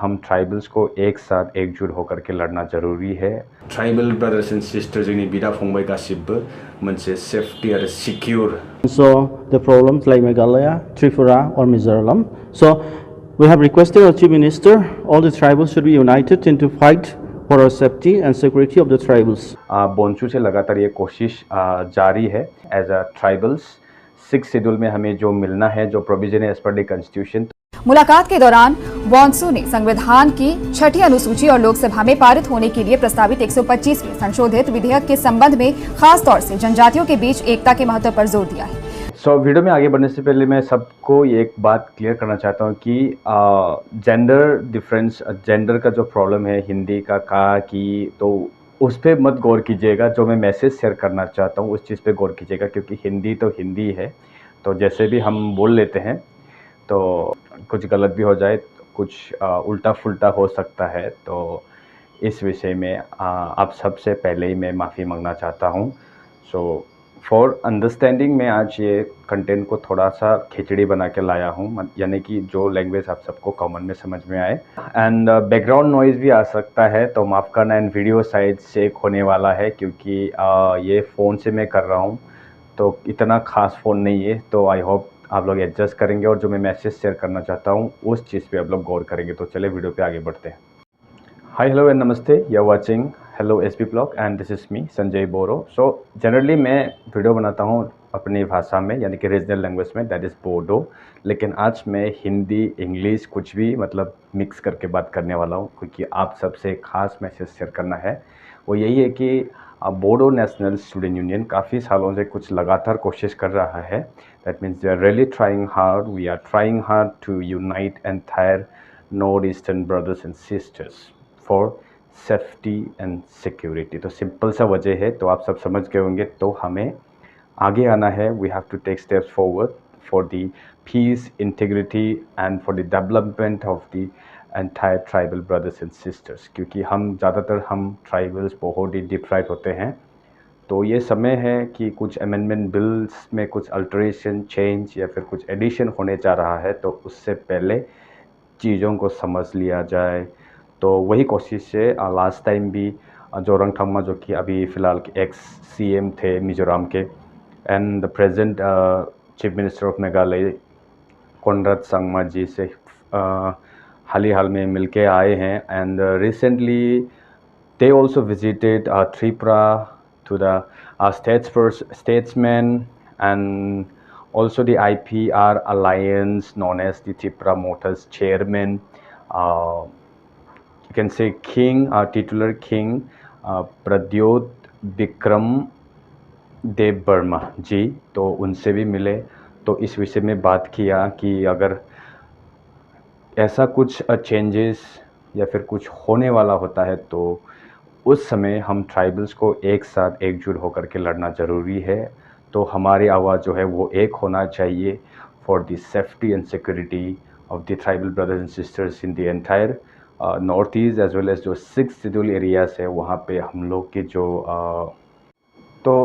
हम ट्राइबल्स को एक साथ एकजुट होकर के लड़ना ज़रूरी है। ट्राइबल ब्रदर्स एंड सिस्टर जोंनि बिदा फंबाय गासिबो मोनसे सेफ्टी आरो secure. So the problems like Meghalaya, Tripura or Mizoram. So we have requested our Chief Minister, all the tribals should be united into fight for our safety and security of the tribals. बोंचू से लगातार ये कोशिश जारी है। As a tribals 6 schedule में हमें जो मिलना है, जो प्रोविजन है एज पर द कॉन्स्टिट्यूशन। मुलाकात के दौरान बॉन्सू ने संविधान की 6ठी अनुसूची और लोकसभा में पारित होने के लिए प्रस्तावित 125वें संशोधित विधेयक के संबंध में खास तौर से जनजातियों के बीच एकता के महत्व पर जोर दिया है। वीडियो में आगे बढ़ने से पहले मैं सबको एक बात क्लियर करना चाहता हूँ कि जेंडर डिफरेंस, जेंडर का जो प्रॉब्लम है हिंदी का की, तो उस पर मत गौर कीजिएगा। जो मैं मैसेज शेयर करना चाहता हूँ उस चीज़ पे गौर कीजिएगा, क्योंकि हिंदी तो हिंदी है, तो जैसे भी हम बोल लेते हैं तो कुछ गलत भी हो जाए, कुछ उल्टा फुल्टा हो सकता है। तो इस विषय में आप सबसे पहले ही मैं माफ़ी मांगना चाहता हूँ। सो फॉर अंडरस्टैंडिंग मैं आज ये कंटेंट को थोड़ा सा खिचड़ी बना के लाया हूँ, यानी कि जो लैंग्वेज आप सबको कॉमन में समझ में आए। एंड बैकग्राउंड नॉइज़ भी आ सकता है तो माफ़ करना। एंड वीडियो साइड से होने वाला है क्योंकि ये फ़ोन से मैं कर रहा हूँ, तो इतना ख़ास फ़ोन नहीं है, तो आई होप आप लोग एडजस्ट करेंगे और जो मैं मैसेज शेयर करना चाहता हूँ उस चीज़ पे आप लोग गौर करेंगे। तो चले वीडियो पे आगे बढ़ते हैं। Hi hello and namaste, you are watching hello SP blog and this is me Sanjay Boro. So generally मैं वीडियो बनाता हूँ अपनी भाषा में, यानी कि रीजनल लैंग्वेज में, दैट इज़ बोडो। लेकिन आज मैं हिंदी इंग्लिश कुछ भी मतलब मिक्स करके बात करने वाला हूँ, क्योंकि आप सबसे ख़ास मैसेज शेयर करना है। वो यही है कि बोडो नेशनल स्टूडेंट यूनियन काफ़ी सालों से कुछ लगातार कोशिश कर रहा है। That means they are really trying hard, we are trying hard to unite entire north eastern brothers and sisters for safety and security. तो सिंपल सा वजह है, तो आप सब समझ गए होंगे। तो हमें आगे आना है, we have to take steps forward for the peace, integrity and for the development of the entire tribal brothers and sisters. क्योंकि हम ट्राइबल्स बहुत ही डिप्राइव होते हैं, तो ये समय है कि कुछ अमेंडमेंट बिल्स में कुछ अल्टरेशन, चेंज या फिर कुछ एडिशन होने जा रहा है, तो उससे पहले चीज़ों को समझ लिया जाए। तो वही कोशिश है। लास्ट टाइम भी जोरंगथामा, जो कि अभी फ़िलहाल एक्स CM थे मिज़ोरम के, and the present chief minister of Meghalaya Conrad Sangma ji से हाल में मिल के आए हैं। And recently they also visited Tripura to the statesmen and also the IPR alliance known as the Tripura Motors chairman, you can say king, titular king Pradyot Vikram देव वर्मा जी, तो उनसे भी मिले। तो इस विषय में बात किया कि अगर ऐसा कुछ चेंजेस या फिर कुछ होने वाला होता है तो उस समय हम ट्राइबल्स को एक साथ एकजुट होकर के लड़ना ज़रूरी है। तो हमारी आवाज़ जो है वो एक होना चाहिए for the safety and security of the tribal brothers and sisters in the entire north east as well as जो 6 शेड्यूल एरियाज़ है वहाँ पे हम लोग की जो तो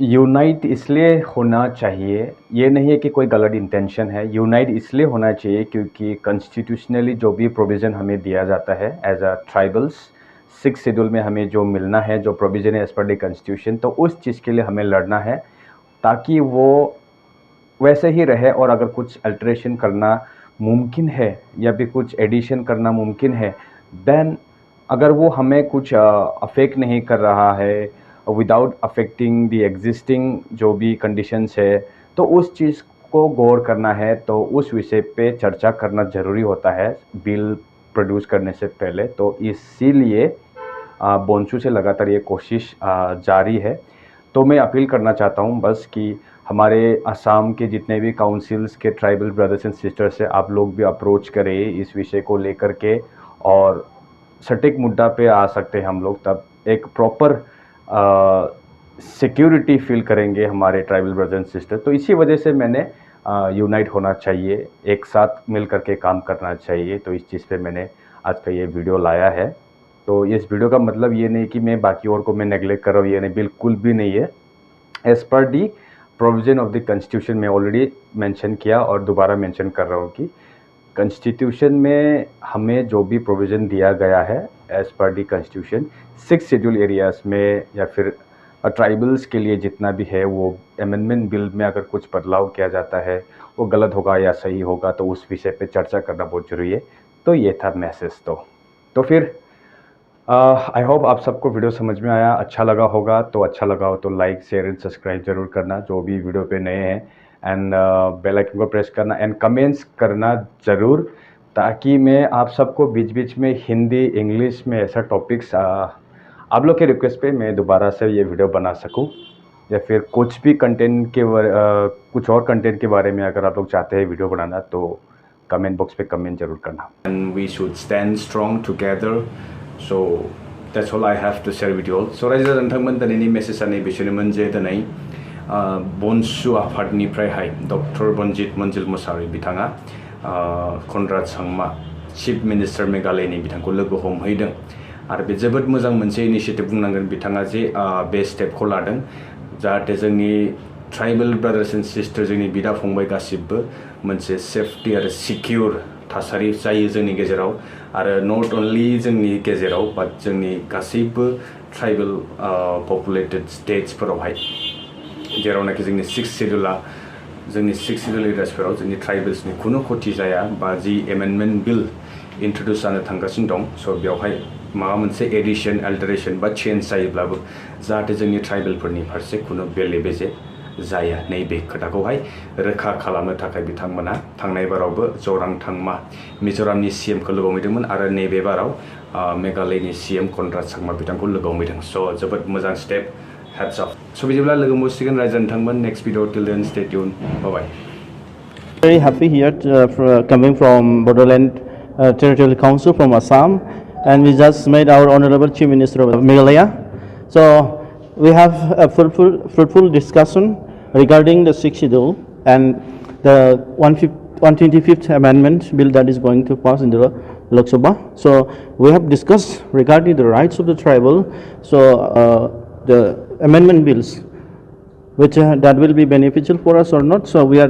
यूनाइट इसलिए होना चाहिए, ये नहीं है कि कोई गलत इंटेंशन है। यूनाइट इसलिए होना चाहिए क्योंकि कॉन्स्टिट्यूशनली जो भी प्रोविज़न हमें दिया जाता है एज अ ट्राइबल्स 6 शेड्यूल में हमें जो मिलना है, जो प्रोविज़न है एज पर द कॉन्स्टिट्यूशन, तो उस चीज़ के लिए हमें लड़ना है ताकि वो वैसे ही रहे। और अगर कुछ अल्टरेशन करना मुमकिन है या भी कुछ एडिशन करना मुमकिन है, देन अगर वो हमें कुछ अफेक्ट नहीं कर रहा है, विदाउट अफेक्टिंग द एग्जिस्टिंग जो भी कंडीशंस है, तो उस चीज़ को गौर करना है। तो उस विषय पे चर्चा करना ज़रूरी होता है बिल प्रोड्यूस करने से पहले। तो इसीलिए बोंचू से लगातार ये कोशिश जारी है। तो मैं अपील करना चाहता हूँ बस कि हमारे असम के जितने भी काउंसिल्स के ट्राइबल ब्रदर्स एंड सिस्टर्स है, आप लोग भी अप्रोच करें इस विषय को लेकर के, और सटीक मुद्दा पे आ सकते हैं हम लोग। तब एक प्रॉपर सिक्योरिटी फील करेंगे हमारे ट्राइबल ब्रदर्स एंड सिस्टर। तो इसी वजह से मैंने यूनाइट होना चाहिए, एक साथ मिल करके काम करना चाहिए। तो इस चीज़ पे मैंने आज का ये वीडियो लाया है। तो इस वीडियो का मतलब ये नहीं कि मैं बाकी और को मैं नेगलेक्ट कर रहा हूँ, ये नहीं, बिल्कुल भी नहीं है। As per the provision of the constitution में ऑलरेडी मेंशन किया और दोबारा मेंशन कर रहा हूँ कि कॉन्स्टिट्यूशन में हमें जो भी प्रोविज़न दिया गया है एज़ पर दी कॉन्स्टिट्यूशन 6 शेड्यूल एरियाज़ में या फिर ट्राइबल्स के लिए जितना भी है वो अमेंडमेंट बिल में अगर कुछ बदलाव किया जाता है वो गलत होगा या सही होगा तो उस विषय पे चर्चा करना बहुत ज़रूरी है। तो ये था मैसेज। तो फिर आई होप आप सबको वीडियो समझ में आया, अच्छा लगा होगा। तो अच्छा लगा हो तो लाइक शेयर एंड सब्सक्राइब ज़रूर करना जो भी वीडियो पे नए हैं, एंड बेल आइकन को प्रेस करना एंड कमेंट्स करना ज़रूर, ताकि मैं आप सबको बीच बीच में हिंदी इंग्लिश में ऐसा टॉपिक्स आप लोग के रिक्वेस्ट पे मैं दोबारा से ये वीडियो बना सकूं, या फिर कुछ भी कंटेंट के कुछ और कंटेंट के बारे में अगर आप लोग चाहते हैं वीडियो बनाना तो कमेंट बॉक्स पे कमेंट जरूर करना। And we should stand strong together. So that's all I have to share with you all. So रायजो नोंथांमोन दिनैनि मेसेजआ नैबेसोनोमोन जे दिनै बनसु आफादनिफ्रायहाय डक्टर बनजित मंजिल मुसाहारि बिथाङा कनराड सांमा चीफ मिनिस्टार मेघालयनि बिथांखौ लोगो हमहैदों आरो बे जोबोद मोजां मोनसे इनिशिएटिभ बुंनांगोन बिथाङा जे बे स्टेपखौ लादों जाहाथे जोंनि ट्राइबल ब्रादार्स एंड सिस्टर जोंनि बिदा फंबाय गासिबो मोनसे सेफ्टी आरो सिकिउर थासारि जायो जोंनि गेजेराव, आरो नट ओनलि जोंनि गेजेराव बाट जोंनि गासैबो ट्राइबल पपुलेटेड स्टेट्सफोरावहाय जेरावनाखि जोंनि 6 शेड्यूला जोंनि 6 शेड्यूल एरियासफोराव जोंनि ट्राइबल्सनि खुनु खथि जाया बा जि एमेंडमेंट बिल इंट्रोड्यूस जानो थांगासिनो दं। सो बेवहाय माबा मोनसे एडिशन अल्टारेशन बा चेंज जायोब्लाबो जाहाथे जोंनि ट्राइबलफोरनि फारसे खुनु बेले बेजे जाया, नैबे खोथाखौहाय रोखा खालामनो थाखाय बिथांमोना थांनाय बारावबो जोरांथांमा मिजोरामनि सीएमखौ लोगो हमहैदोंमोन आरो नैबे बाराव मेघालयनि सीएम कनराड सांमा बिथांखौ लोगो हमहैदों। सो जोबोद मोजां स्टेप, हेड्स अफ। सो बिदिब्ला लोगो मोनसिगोन रायजो नोंथांमोन next video. Till then stay tune, bye bye. Very happy here coming from Bodoland Territorial Council from Assam, and we just met our Honorable Chief Minister of Meghalaya. So we have a fruitful discussion regarding the 6th schedule and the 125th amendment bill that is going to pass in the Lok Sabha. So we have discussed regarding the rights of the tribal. So the amendment bills which that will be beneficial for us or not. So we are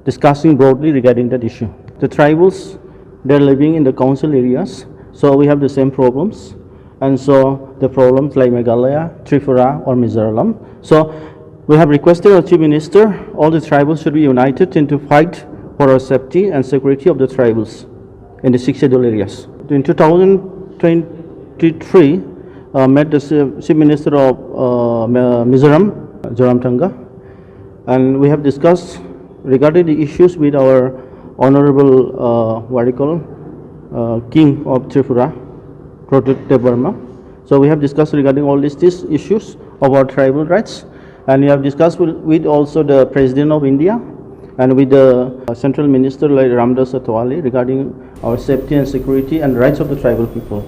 discussing broadly regarding that issue. The tribals, they are living in the council areas, so we have the same problems, and so the problems like Meghalaya, Tripura or Mizoram. So we have requested our Chief Minister, all the tribals should be united into fight for our safety and security of the tribals in the 6 scheduled areas. In 2023, met the Chief Minister of Mizoram, Zoramthanga, and we have discussed regarding the issues with our Honorable King of Tripura, Project Devarma. So we have discussed regarding all these issues of our tribal rights, and we have discussed with also the President of India and with the Central Minister like Ramdas Athwale regarding our safety and security and rights of the tribal people.